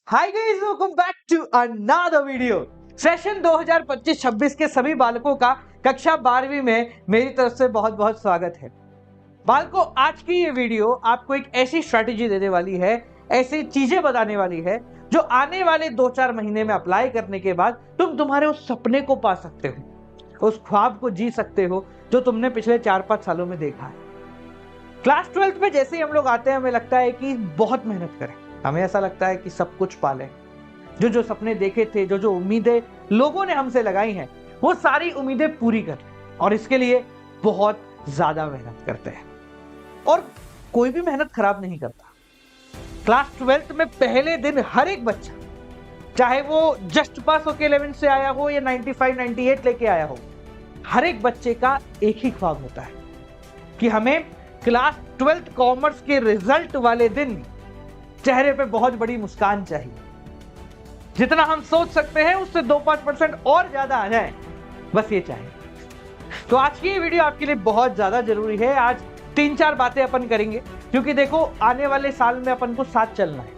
Hi guys, welcome back to another video. Session 2025-26 के सभी बालकों का कक्षा 12वीं में मेरी तरफ से बहुत बहुत स्वागत है। बालकों, आज की ये वीडियो आपको एक ऐसी स्ट्रैटेजी देने वाली है, ऐसी चीजें बताने वाली है जो आने वाले 2-4 महीने में अप्लाई करने के बाद तुम्हारे उस सपने को पा सकते हो, उस ख्वाब को जी सकते हो जो तुमने पिछले 4-5 सालों में देखा है। क्लास 12th में जैसे ही हम लोग आते हैं, हमें लगता है कि बहुत मेहनत करें। हमें ऐसा लगता है कि सब कुछ पालें, जो सपने देखे थे, जो उम्मीदें लोगों ने हमसे लगाई हैं, वो सारी उम्मीदें पूरी कर लें और इसके लिए बहुत ज्यादा मेहनत करते हैं। और कोई भी मेहनत खराब नहीं करता। क्लास 12th में पहले दिन हर एक बच्चा, चाहे वो जस्ट पास होके 11th से आया हो या 95-98 लेके आया हो, हर एक बच्चे का एक ही ख्वाब होता है कि हमें क्लास 12th कॉमर्स के रिजल्ट वाले दिन चेहरे पे बहुत बड़ी मुस्कान चाहिए। जितना हम सोच सकते हैं उससे 2-5% और ज्यादा आ जाए, बस ये चाहिए। तो आज की ये वीडियो आपके लिए बहुत ज्यादा जरूरी है। आज 3-4 बातें अपन करेंगे, क्योंकि देखो आने वाले साल में अपन को साथ चलना है।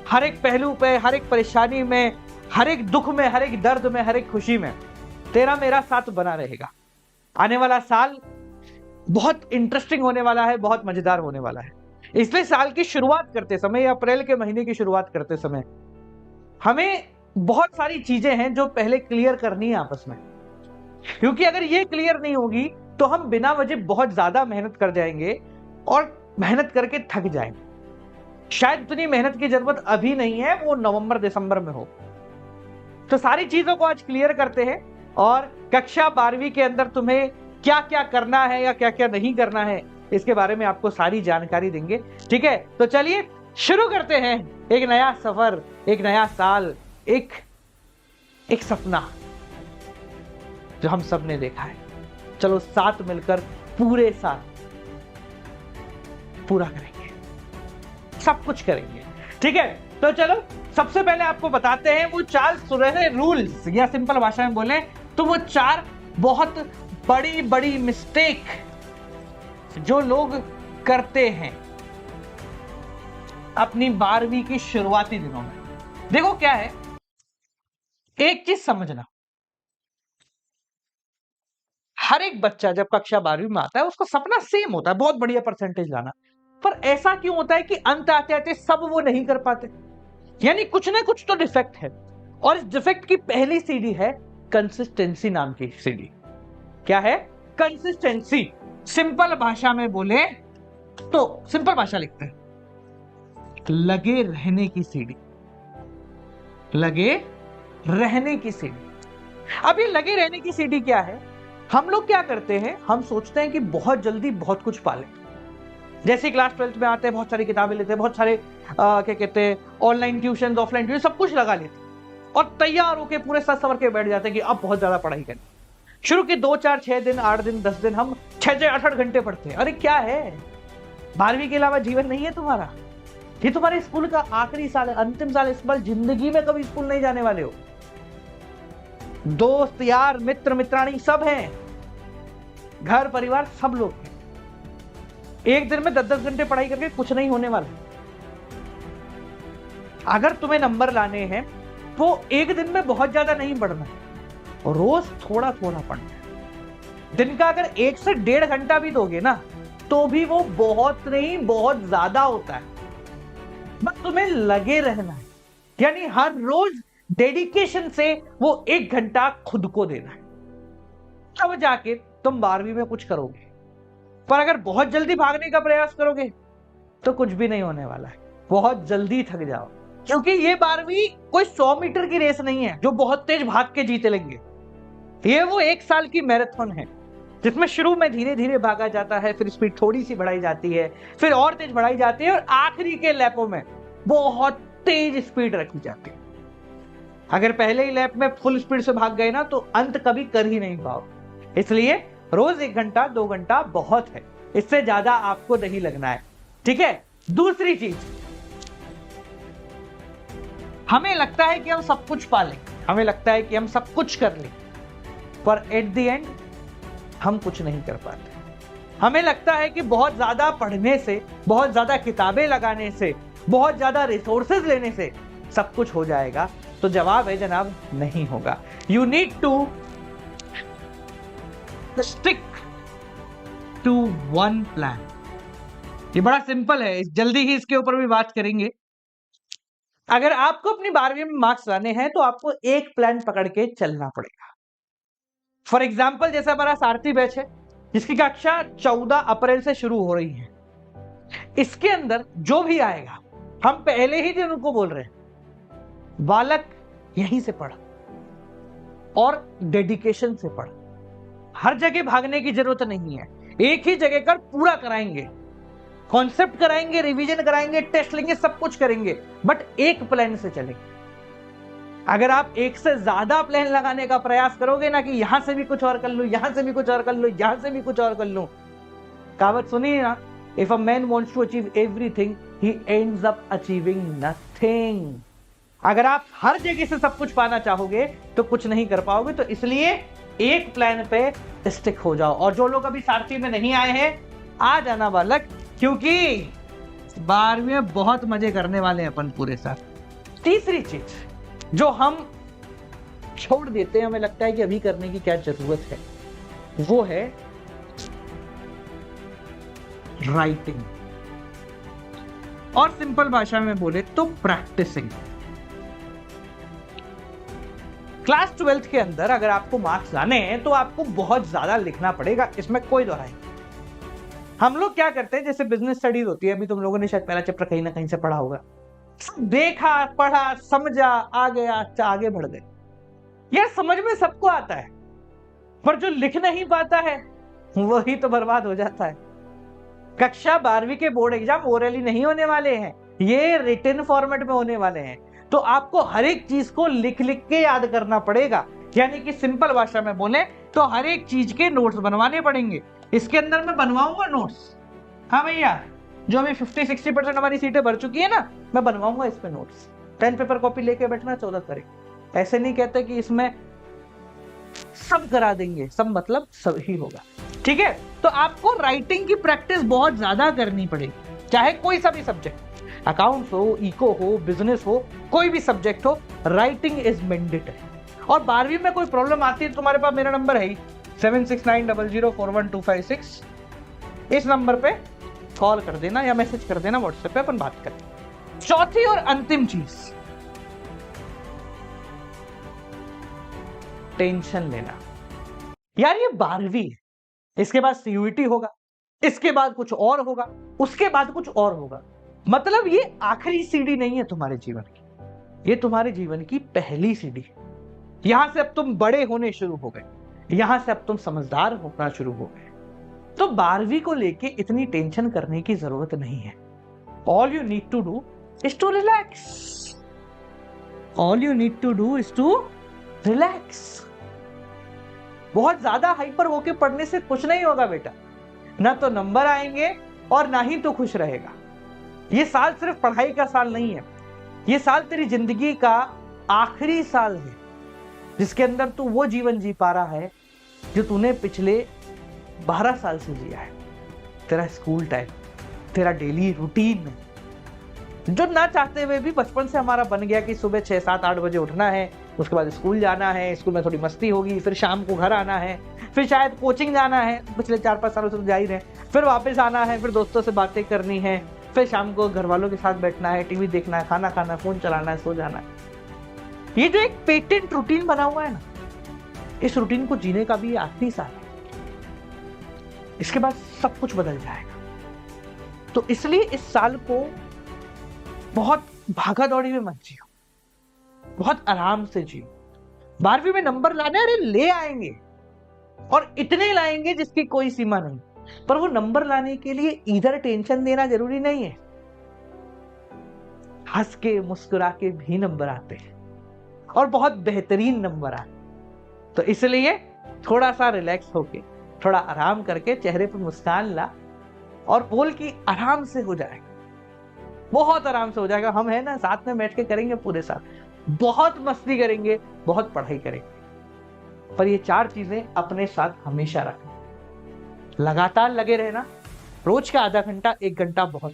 हर एक पहलू पे, हर एक परेशानी में, हर एक दुख में, हर एक दर्द में, हर एक खुशी में तेरा मेरा साथ बना रहेगा। आने वाला साल बहुत इंटरेस्टिंग होने वाला है, बहुत मजेदार होने वाला है। इसलिए साल की शुरुआत करते समय या अप्रैल के महीने की शुरुआत करते समय हमें बहुत सारी चीजें हैं जो पहले क्लियर करनी है आपस में, क्योंकि अगर ये क्लियर नहीं होगी तो हम बिना वजह बहुत ज्यादा मेहनत कर जाएंगे और मेहनत करके थक जाएंगे। शायद इतनी मेहनत की जरूरत अभी नहीं है, वो नवंबर-दिसंबर में हो। तो सारी चीजों को आज क्लियर करते हैं और कक्षा 12वीं के अंदर तुम्हें क्या क्या करना है या क्या क्या नहीं करना है, इसके बारे में आपको सारी जानकारी देंगे। ठीक है, तो चलिए शुरू करते हैं। एक नया सफर, एक नया साल, एक सपना जो हम सब ने देखा है। चलो साथ मिलकर पूरे साल पूरा करेंगे, सब कुछ करेंगे। ठीक है, तो चलो सबसे पहले आपको बताते हैं वो 4 सुनहरे रूल्स, या सिंपल भाषा में बोले तो वो 4 बहुत बड़ी बड़ी मिस्टेक जो लोग करते हैं अपनी 12वीं की शुरुआती दिनों में। देखो क्या है, एक चीज समझना, हर एक बच्चा जब कक्षा 12वीं में आता है उसका सपना सेम होता है, बहुत बढ़िया परसेंटेज लाना। पर ऐसा क्यों होता है कि अंत आते आते सब वो नहीं कर पाते? यानी कुछ ना कुछ तो डिफेक्ट है, और इस डिफेक्ट की पहली सीढ़ी है कंसिस्टेंसी नाम की सीढ़ी। क्या है? कंसिस्टेंसी। सिंपल भाषा में बोले तो सिंपल भाषा लिखते हैं, लगे रहने की सीढ़ी। लगे रहने की सीढ़ी। अब ये लगे रहने की सीढ़ी क्या है? हम लोग क्या करते हैं, हम सोचते हैं कि बहुत जल्दी बहुत कुछ पालें। जैसे क्लास 12th में आते हैं, बहुत सारी किताबें लेते हैं, बहुत सारे क्या कहते हैं, ऑनलाइन ट्यूशन, ऑफलाइन ट्यूशन, सब कुछ लगा लेते हैं और तैयार होकर पूरे सज संवर के बैठ जाते हैं कि अब बहुत ज्यादा पढ़ाई करें। शुरू के 2-4-6 दिन, 8 दिन, 10 दिन हम 6-8 घंटे पढ़ते हैं। अरे क्या है, 12वीं के अलावा जीवन नहीं है तुम्हारा? ये तुम्हारे स्कूल का आखिरी साल है, अंतिम साल। इस बार जिंदगी में कभी स्कूल नहीं जाने वाले हो। दोस्त यार, मित्र मित्राणी सब हैं, घर परिवार सब लोग हैं। एक दिन में 10-10 घंटे पढ़ाई करके कुछ नहीं होने वाला। अगर तुम्हें नंबर लाने हैं तो एक दिन में बहुत ज्यादा नहीं पढ़ना है, रोज थोड़ा थोड़ा पढ़ना है। दिन का अगर 1 से 1.5 घंटा भी दोगे ना तो भी वो बहुत नहीं, बहुत ज्यादा होता है। बस तुम्हें लगे रहना है, यानी हर रोज डेडिकेशन से वो 1 घंटा खुद को देना है, तब जाके तुम 12वीं में कुछ करोगे। पर अगर बहुत जल्दी भागने का प्रयास करोगे तो कुछ भी नहीं होने वाला है, बहुत जल्दी थक जाओ। क्योंकि ये 12वीं कोई 100 मीटर की रेस नहीं है जो बहुत तेज भाग के जीते लेंगे। ये वो 1 साल की मैराथन है जिसमें शुरू में धीरे धीरे भागा जाता है, फिर स्पीड थोड़ी सी बढ़ाई जाती है, फिर और तेज बढ़ाई जाती है और आखिरी के लैपों में बहुत तेज स्पीड रखी जाती है। अगर पहले ही लैप में फुल स्पीड से भाग गए ना तो अंत कभी कर ही नहीं पाओगे। इसलिए रोज 1 घंटा 2 घंटा बहुत है, इससे ज्यादा आपको नहीं लगना है। ठीक है, दूसरी चीज, हमें लगता है कि हम सब कुछ पालें, हमें लगता है कि हम सब कुछ कर लें, पर एट द एंड हम कुछ नहीं कर पाते। हमें लगता है कि बहुत ज्यादा पढ़ने से, बहुत ज्यादा किताबें लगाने से, बहुत ज्यादा रिसोर्सेज लेने से सब कुछ हो जाएगा? तो जवाब है जनाब, नहीं होगा। You need to stick to one plan. ये बड़ा सिंपल है, जल्दी ही इसके ऊपर भी बात करेंगे। अगर आपको अपनी 12वीं में मार्क्स लाने हैं तो आपको एक प्लान पकड़ के चलना पड़ेगा। फॉर एग्जाम्पल, जैसा हमारा सारथी बैच है जिसकी कक्षा 14 अप्रैल से शुरू हो रही है, इसके अंदर जो भी आएगा हम पहले ही दिन उनको बोल रहे हैं, बालक यहीं से पढ़ और डेडिकेशन से पढ़। हर जगह भागने की जरूरत नहीं है, एक ही जगह कर पूरा कराएंगे, कॉन्सेप्ट कराएंगे, रिवीजन कराएंगे, टेस्ट लेंगे, सब कुछ करेंगे, बट एक प्लान से चलेंगे। अगर आप एक से ज्यादा प्लान लगाने का प्रयास करोगे ना, कि यहां से भी कुछ और कर लूं, यहां से भी कुछ और कर लूं, यहां से भी कुछ और कर लूं, कहावत सुनिए ना, if a man wants to achieve everything he ends up achieving nothing. अगर आप हर जगह से सब कुछ पाना चाहोगे तो कुछ नहीं कर पाओगे। तो इसलिए एक प्लान पे स्टिक हो जाओ। और जो लोग अभी सारथी में नहीं आए हैं, आ जाना बालक, क्योंकि 12वीं में बहुत मजे करने वाले हैं अपन पूरे साथ। तीसरी चीज जो हम छोड़ देते हैं, हमें लगता है कि अभी करने की क्या जरूरत है, वो है राइटिंग, और सिंपल भाषा में बोले तो प्रैक्टिसिंग। क्लास 12th के अंदर अगर आपको मार्क्स लाने हैं तो आपको बहुत ज्यादा लिखना पड़ेगा, इसमें कोई दो राय। हम लोग क्या करते हैं, जैसे बिजनेस स्टडीज होती है, अभी तुम लोगों ने शायद पहला चैप्टर कहीं ना कहीं से पढ़ा होगा, देखा, पढ़ा, समझा, आ गया, आगे बढ़ गए। यार समझ में सबको आता है, पर जो लिख नहीं पाता है वही तो बर्बाद हो जाता है। कक्षा 12वीं के बोर्ड एग्जाम ओरली नहीं होने वाले हैं, ये रिटन फॉर्मेट में होने वाले हैं। तो आपको हर एक चीज को लिख लिख के याद करना पड़ेगा, यानी कि सिंपल भाषा में बोले तो हर एक चीज के नोट्स बनवाने पड़ेंगे। इसके अंदर मैं बनवाऊंगा नोट्स, हाँ भैया, जो अभी 50-60% हमारी सीटें भर चुकी है ना, मैं बनवाऊंगा इस पे नोट्स। 10 पेपर कॉपी लेके बैठना, 14 तारीख। ऐसे नहीं कहते कि इसमें सब करा देंगे, सब मतलब सब ही होगा, ठीक है। तो आपको राइटिंग की प्रैक्टिस बहुत ज्यादा करनी पड़ेगी, चाहे कोई सा भी सब्जेक्ट, अकाउंट्स हो, इको हो, बिजनेस हो, कोई भी सब्जेक्ट हो, राइटिंग इज मैंडेटरी। और 12वीं में कोई प्रॉब्लम आती है तो तुम्हारे पास मेरा नंबर है ही, 7690041256। इस नंबर पे कॉल कर देना या मैसेज कर देना व्हाट्सएप पे, अपन बात करें। चौथी और अंतिम चीज, टेंशन लेना। यार ये 12वीं है, इसके बाद सीयूईटी होगा, इसके बाद कुछ और होगा, उसके बाद कुछ और होगा। मतलब ये आखिरी सीढ़ी नहीं है तुम्हारे जीवन की, ये तुम्हारे जीवन की पहली सीढ़ी है। यहां से अब तुम बड़े होने शुरू हो गए, यहां से अब तुम समझदार होना शुरू हो गए। तो 12वीं को लेके इतनी टेंशन करने की जरूरत नहीं है। All you need to do is to relax, all you need to do is to relax. बहुत ज्यादा हाइपर होके पढ़ने से कुछ नहीं होगा बेटा, ना तो नंबर आएंगे और ना ही तो खुश रहेगा। ये साल सिर्फ पढ़ाई का साल नहीं है, ये साल तेरी जिंदगी का आखिरी साल है, जिसके अंदर तू वो जीवन जी पा रहा है जो तूने पिछले 12 साल से जिया है। तेरा स्कूल टाइम, तेरा डेली रूटीन, जो ना चाहते हुए भी बचपन से हमारा बन गया कि सुबह 6, 7, 8 बजे उठना है, उसके बाद स्कूल जाना है, स्कूल में थोड़ी मस्ती होगी, फिर शाम को घर आना है, फिर शायद कोचिंग जाना है, पिछले 4-5 सालों से तो जा ही रहे, फिर वापस आना है, फिर दोस्तों से बातें करनी है, फिर शाम को घर वालों के साथ बैठना है, टीवी देखना है, खाना खाना है, फोन चलाना है, सो जाना है। ये जो एक पेटेंट रूटीन बना हुआ है ना, इस रूटीन को जीने का भी आखिरी साल है, इसके बाद सब कुछ बदल जाएगा। तो इसलिए इस साल को बहुत भागा दौड़ी में मत जियो, बहुत आराम से जियो। 12वीं में नंबर लाने, अरे ले आएंगे, और इतने लाएंगे जिसकी कोई सीमा नहीं। पर वो नंबर लाने के लिए इधर टेंशन देना जरूरी नहीं है, हंस के मुस्कुरा के भी नंबर आते हैं और बहुत बेहतरीन नंबर आते। तो इसलिए थोड़ा सा रिलैक्स होके, थोड़ा आराम करके चेहरे पर मुस्कान ला और बोल कि आराम से हो जाएगा, बहुत आराम से हो जाएगा। हम है ना, साथ में बैठ के करेंगे पूरे साथ, बहुत मस्ती करेंगे, बहुत पढ़ाई करेंगे। पर ये 4 चीजें अपने साथ हमेशा रखना, लगातार लगे रहना, रोज का आधा घंटा 1 घंटा बहुत,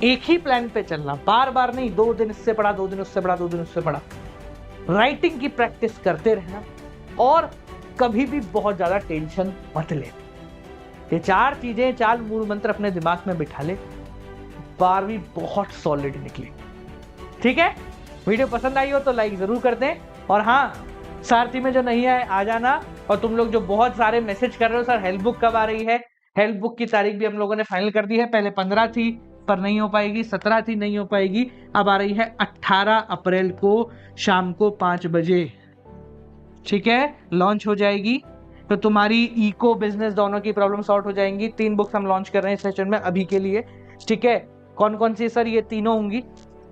एक ही प्लान पे चलना, बार बार नहीं 2 दिन इससे पढ़ा, 2 दिन उससे पढ़ा, 2 दिन उससे पढ़ा। राइटिंग की प्रैक्टिस करते रहना और कभी भी बहुत ज्यादा टेंशन मत ले। ये 4 चीजें, 4 मूल मंत्र अपने दिमाग में बिठा ले, 12वीं बहुत सॉलिड निकली। ठीक है, वीडियो पसंद आई हो तो लाइक जरूर कर दें। और हाँ, सारथी में जो नहीं आए आ जाना। और तुम लोग जो बहुत सारे मैसेज कर रहे हो, सर हेल्प बुक कब आ रही है, हेल्प बुक की तारीख भी हम लोगों ने फाइनल कर दी है। पहले 15 थी पर नहीं हो पाएगी, 17 थी नहीं हो पाएगी, अब आ रही है 18 अप्रैल को शाम को 5 बजे। ठीक है, लॉन्च हो जाएगी। तो तुम्हारी इको बिजनेस दोनों की प्रॉब्लम सॉर्ट हो जाएंगी। 3 बुक्स हम लॉन्च कर रहे हैं इस सेशन में अभी के लिए। ठीक है, कौन कौन सी सर? ये तीनों होंगी,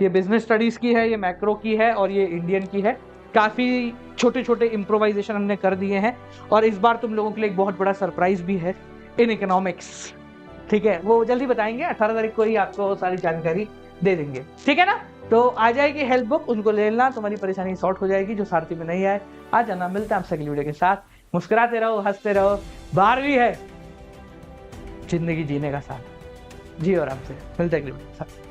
ये बिजनेस स्टडीज की है, ये मैक्रो की है और ये इंडियन की है। काफी छोटे छोटे इम्प्रोवाइजेशन हमने कर दिए हैं और इस बार तुम लोगों के लिए एक बहुत बड़ा सरप्राइज भी है इन इकोनॉमिक्स। ठीक है, वो जल्दी बताएंगे, 18 तारीख को ही आपको सारी जानकारी दे देंगे। ठीक है ना? तो आ जाएगी हेल्प बुक, उनको ले लेना, तुम्हारी परेशानी सॉर्ट हो जाएगी। जो सारथी में नहीं आए आ जाना। मिलते हैं आपसे अगली वीडियो के साथ। मुस्कुराते रहो, हंसते रहो, 12वीं है, जिंदगी जीने का साथ जियो आराम से। मिलते हैं अगली वीडियो के साथ।